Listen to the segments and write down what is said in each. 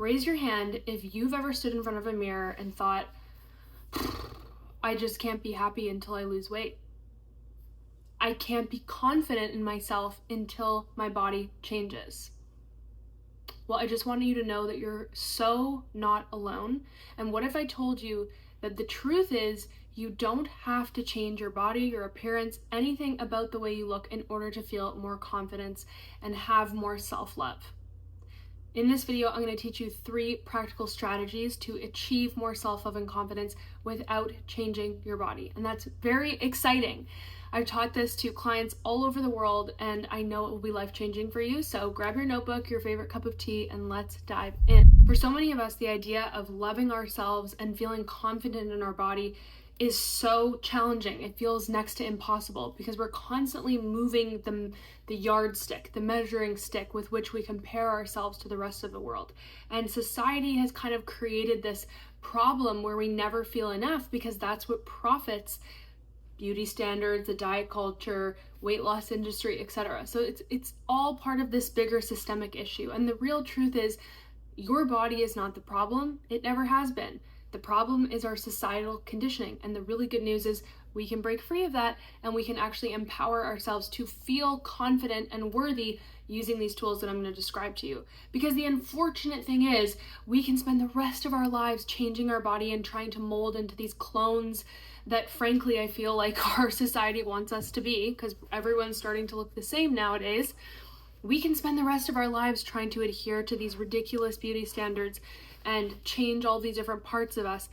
Raise your hand if you've ever stood in front of a mirror and thought, I just can't be happy until I lose weight. I can't be confident in myself until my body changes. Well, I just want you to know that you're so not alone. And what if I told you that the truth is you don't have to change your body, your appearance, anything about the way you look in order to feel more confidence and have more self-love? In this video, I'm going to teach you 3 practical strategies to achieve more self-love and confidence without changing your body. And that's very exciting. I've taught this to clients all over the world, and I know it will be life-changing for you. So grab your notebook, your favorite cup of tea, and let's dive in. For so many of us, the idea of loving ourselves and feeling confident in our body is so challenging. It feels next to impossible because we're constantly moving the yardstick, the measuring stick with which we compare ourselves to the rest of the world. And society has kind of created this problem where we never feel enough because that's what profits beauty standards, the diet culture, weight loss industry, etc. So it's all part of this bigger systemic issue. And the real truth is your body is not the problem. It never has been. The problem is our societal conditioning. And the really good news is we can break free of that and we can actually empower ourselves to feel confident and worthy using these tools that I'm going to describe to you. Because the unfortunate thing is we can spend the rest of our lives changing our body and trying to mold into these clones that frankly I feel like our society wants us to be, because everyone's starting to look the same nowadays. We can spend the rest of our lives trying to adhere to these ridiculous beauty standards and change all these different parts of us.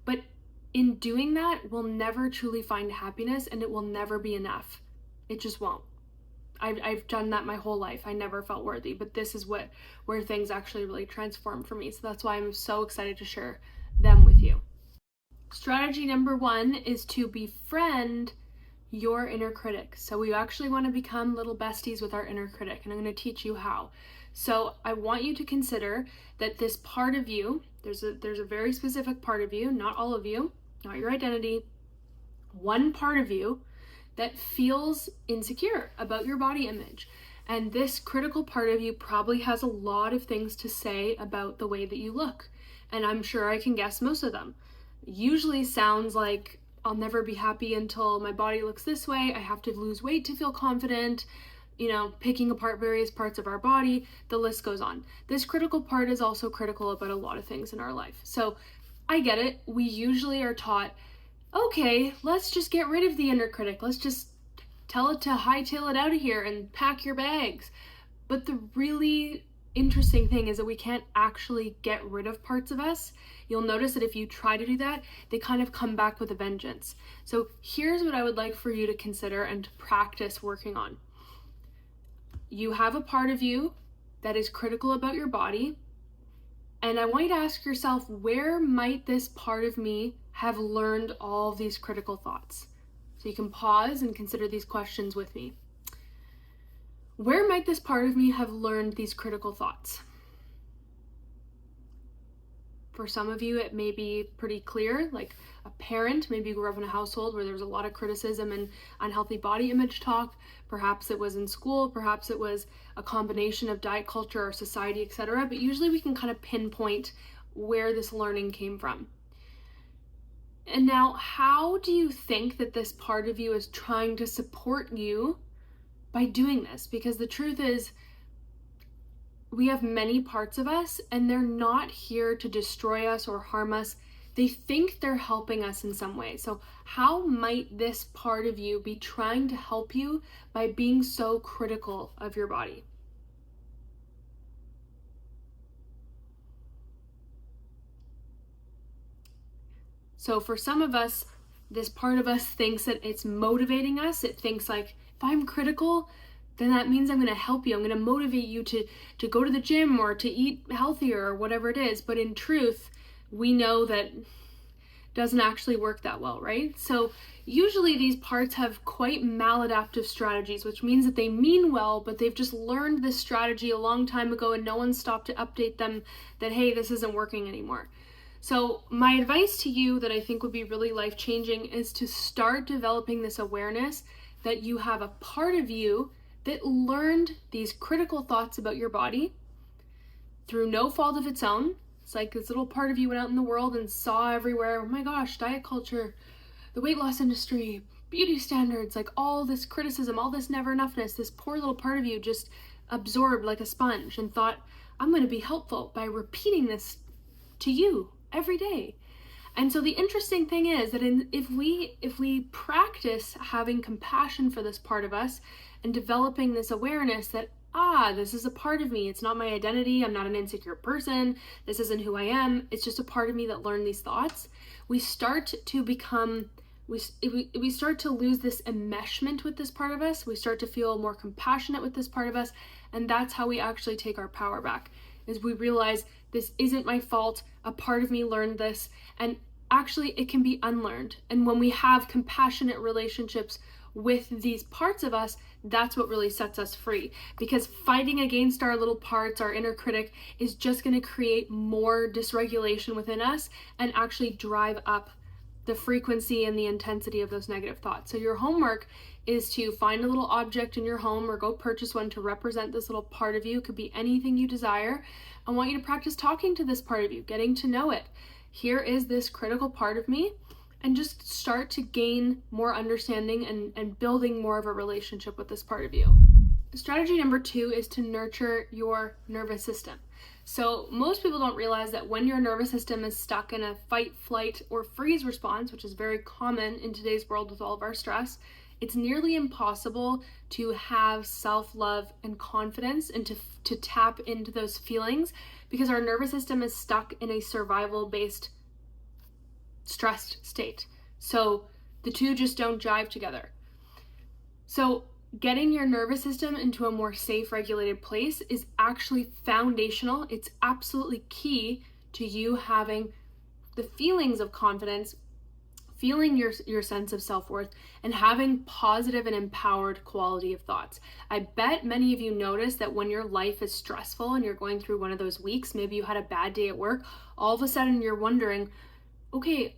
But in doing that, we'll never truly find happiness and it will never be enough. It just won't. I've done that my whole life. I never felt worthy, but this is where things actually really transform for me. So that's why I'm so excited to share them with you. Strategy number 1 is to befriend your inner critic. So we actually want to become little besties with our inner critic, and I'm going to teach you how. So I want you to consider that this part of you, there's a very specific part of you, not all of you, not your identity, one part of you that feels insecure about your body image. And this critical part of you probably has a lot of things to say about the way that you look. And I'm sure I can guess most of them. Usually sounds like, I'll never be happy until my body looks this way. I have to lose weight to feel confident. Picking apart various parts of our body, the list goes on. This critical part is also critical about a lot of things in our life. So I get it. We usually are taught, okay, let's just get rid of the inner critic. Let's just tell it to hightail it out of here and pack your bags. But the really interesting thing is that we can't actually get rid of parts of us. You'll notice that if you try to do that, they kind of come back with a vengeance. So here's what I would like for you to consider and to practice working on. You have a part of you that is critical about your body, and I want you to ask yourself, where might this part of me have learned all of these critical thoughts? So you can pause and consider these questions with me. Where might this part of me have learned these critical thoughts? For some of you, it may be pretty clear, like a parent. Maybe you grew up in a household where there was a lot of criticism and unhealthy body image talk. Perhaps it was in school, perhaps it was a combination of diet culture or society, etc. But usually we can kind of pinpoint where this learning came from. And now, how do you think that this part of you is trying to support you by doing this? Because the truth is, we have many parts of us and they're not here to destroy us or harm us. They think they're helping us in some way. So how might this part of you be trying to help you by being so critical of your body? So for some of us, this part of us thinks that it's motivating us. It thinks like, if I'm critical, then that means I'm going to help you. I'm going to motivate you to go to the gym or to eat healthier or whatever it is. But in truth, we know that doesn't actually work that well, right? So usually these parts have quite maladaptive strategies, which means that they mean well, but they've just learned this strategy a long time ago and no one stopped to update them that, hey, this isn't working anymore. So my advice to you that I think would be really life-changing is to start developing this awareness that you have a part of you that learned these critical thoughts about your body, through no fault of its own. It's like this little part of you went out in the world and saw everywhere, oh my gosh, diet culture, the weight loss industry, beauty standards, like all this criticism, all this never enoughness. This poor little part of you just absorbed like a sponge and thought, I'm going to be helpful by repeating this to you every day. And so the interesting thing is that if we practice having compassion for this part of us and developing this awareness that, this is a part of me, it's not my identity, I'm not an insecure person, this isn't who I am, it's just a part of me that learned these thoughts, we start to become, we start to lose this enmeshment with this part of us, we start to feel more compassionate with this part of us, and that's how we actually take our power back, is we realize this isn't my fault, a part of me learned this, and actually it can be unlearned. And when we have compassionate relationships with these parts of us, that's what really sets us free. Because fighting against our little parts, our inner critic, is just going to create more dysregulation within us and actually drive up the frequency and the intensity of those negative thoughts. So your homework is to find a little object in your home or go purchase one to represent this little part of you. It could be anything you desire. I want you to practice talking to this part of you, getting to know it. Here is this critical part of me, and just start to gain more understanding and building more of a relationship with this part of you. Strategy number 2 is to nurture your nervous system. So most people don't realize that when your nervous system is stuck in a fight, flight, or freeze response, which is very common in today's world with all of our stress, it's nearly impossible to have self-love and confidence and to tap into those feelings because our nervous system is stuck in a survival-based stressed state. So the two just don't jive together. So getting your nervous system into a more safe, regulated place is actually foundational. It's absolutely key to you having the feelings of confidence, feeling your sense of self-worth, and having positive and empowered quality of thoughts. I bet many of you notice that when your life is stressful and you're going through one of those weeks, maybe you had a bad day at work, all of a sudden you're wondering, okay,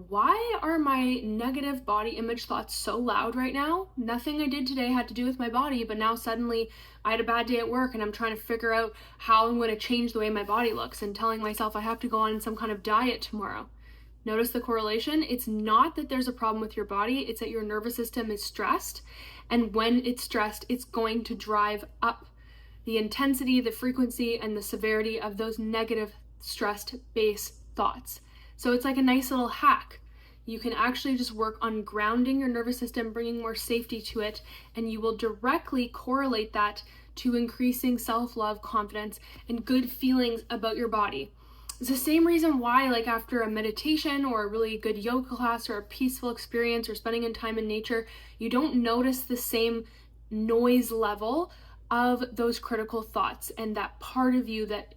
why are my negative body image thoughts so loud right now? Nothing I did today had to do with my body, but now suddenly I had a bad day at work and I'm trying to figure out how I'm going to change the way my body looks and telling myself I have to go on some kind of diet tomorrow. Notice the correlation? It's not that there's a problem with your body, it's that your nervous system is stressed, and when it's stressed, it's going to drive up the intensity, the frequency, and the severity of those negative stressed base thoughts. So it's like a nice little hack. You can actually just work on grounding your nervous system, bringing more safety to it, and you will directly correlate that to increasing self-love, confidence, and good feelings about your body. It's the same reason why, like after a meditation or a really good yoga class or a peaceful experience or spending in time in nature, you don't notice the same noise level of those critical thoughts and that part of you that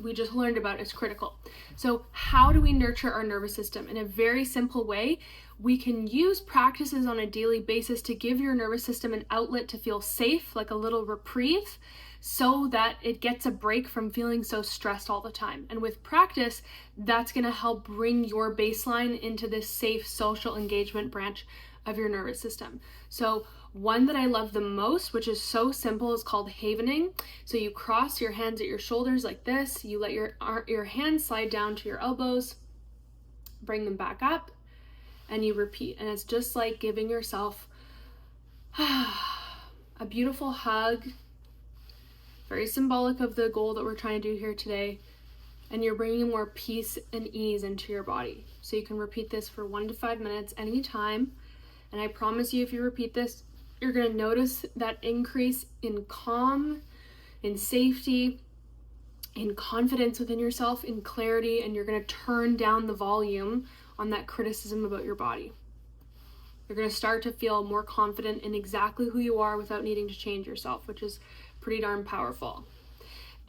we just learned about is critical. So how do we nurture our nervous system? In a very simple way, we can use practices on a daily basis to give your nervous system an outlet to feel safe, like a little reprieve, so that it gets a break from feeling so stressed all the time. And with practice, that's going to help bring your baseline into this safe social engagement branch of your nervous system. So one that I love the most, which is so simple, is called havening. So you cross your hands at your shoulders like this. You let your hands slide down to your elbows, bring them back up, and you repeat. And it's just like giving yourself a beautiful hug, very symbolic of the goal that we're trying to do here today. And you're bringing more peace and ease into your body. So you can repeat this for 1 to 5 minutes anytime. And I promise you, if you repeat this, you're going to notice that increase in calm, in safety, in confidence within yourself, in clarity, and you're going to turn down the volume on that criticism about your body. You're going to start to feel more confident in exactly who you are without needing to change yourself, which is pretty darn powerful.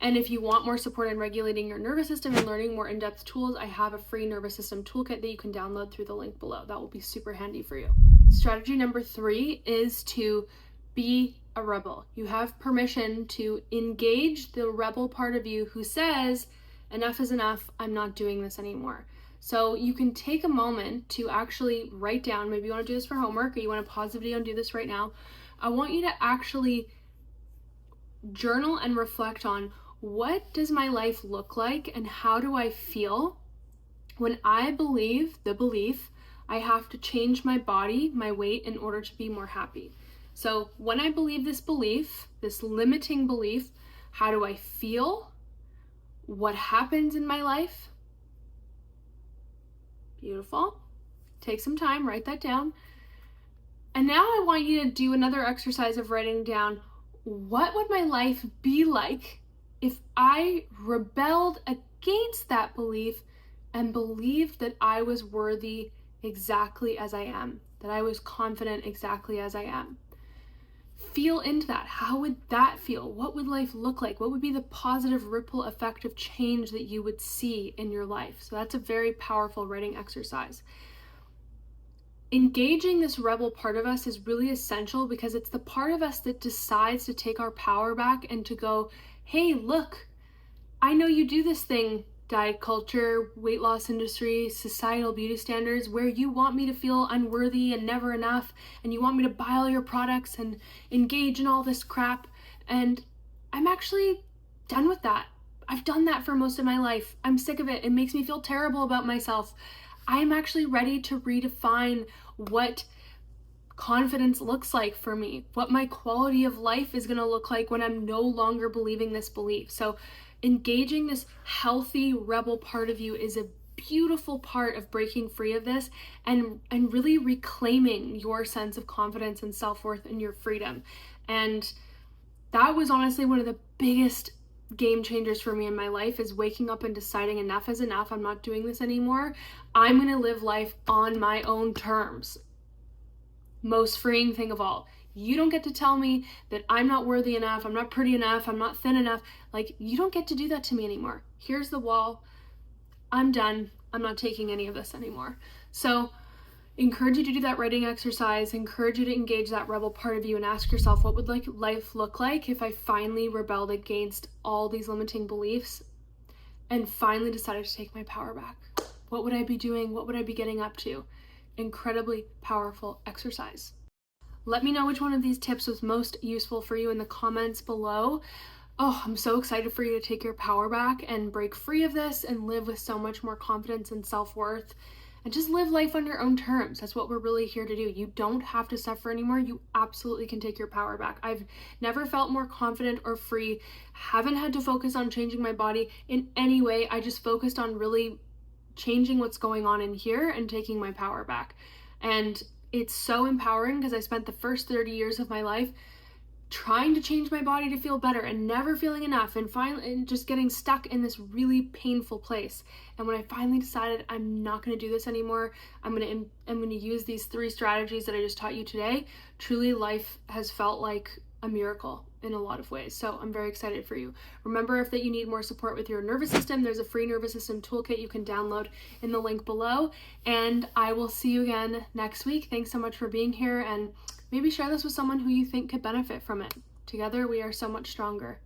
And if you want more support in regulating your nervous system and learning more in-depth tools, I have a free nervous system toolkit that you can download through the link below. That will be super handy for you. Strategy number 3 is to be a rebel. You have permission to engage the rebel part of you who says, enough is enough, I'm not doing this anymore. So you can take a moment to actually write down, maybe you want to do this for homework or you want to pause the video and do this right now. I want you to actually journal and reflect on what does my life look like and how do I feel when I believe the belief I have to change my body, my weight, in order to be more happy? So when I believe this belief, this limiting belief, how do I feel? What happens in my life? Beautiful. Take some time, write that down. And now I want you to do another exercise of writing down, what would my life be like if I rebelled against that belief and believed that I was worthy exactly as I am, that I was confident exactly as I am? Feel into that. How would that feel? What would life look like? What would be the positive ripple effect of change that you would see in your life? So that's a very powerful writing exercise. Engaging this rebel part of us is really essential because it's the part of us that decides to take our power back and to go, hey, look, I know you do this thing, diet culture, weight loss industry, societal beauty standards, where you want me to feel unworthy and never enough, and you want me to buy all your products and engage in all this crap. And I'm actually done with that. I've done that for most of my life. I'm sick of it. It makes me feel terrible about myself. I'm actually ready to redefine what confidence looks like for me, what my quality of life is going to look like when I'm no longer believing this belief. So engaging this healthy rebel part of you is a beautiful part of breaking free of this and really reclaiming your sense of confidence and self-worth and your freedom. And that was honestly one of the biggest game changers for me in my life, is waking up and deciding enough is enough. I'm not doing this anymore. I'm going to live life on my own terms. Most freeing thing of all. You don't get to tell me that I'm not worthy enough, I'm not pretty enough, I'm not thin enough. Like, you don't get to do that to me anymore. Here's the wall. I'm done. I'm not taking any of this anymore. So encourage you to do that writing exercise, encourage you to engage that rebel part of you and ask yourself, what would life look like if I finally rebelled against all these limiting beliefs and finally decided to take my power back? What would I be doing? What would I be getting up to? Incredibly powerful exercise. Let me know which one of these tips was most useful for you in the comments below. Oh, I'm so excited for you to take your power back and break free of this and live with so much more confidence and self-worth. And just live life on your own terms. That's what we're really here to do. You don't have to suffer anymore. You absolutely can take your power back. I've never felt more confident or free. Haven't had to focus on changing my body in any way. I just focused on really changing what's going on in here and taking my power back. And it's so empowering because I spent the first 30 years of my life trying to change my body to feel better and never feeling enough and finally just getting stuck in this really painful place. And when I finally decided I'm not going to do this anymore, I'm going to use these 3 strategies that I just taught you today, truly life has felt like a miracle in a lot of ways. So I'm very excited for you. Remember, if that you need more support with your nervous system, there's a free nervous system toolkit you can download in the link below. And I will see you again next week. Thanks so much for being here, and maybe share this with someone who you think could benefit from it. Together we are so much stronger.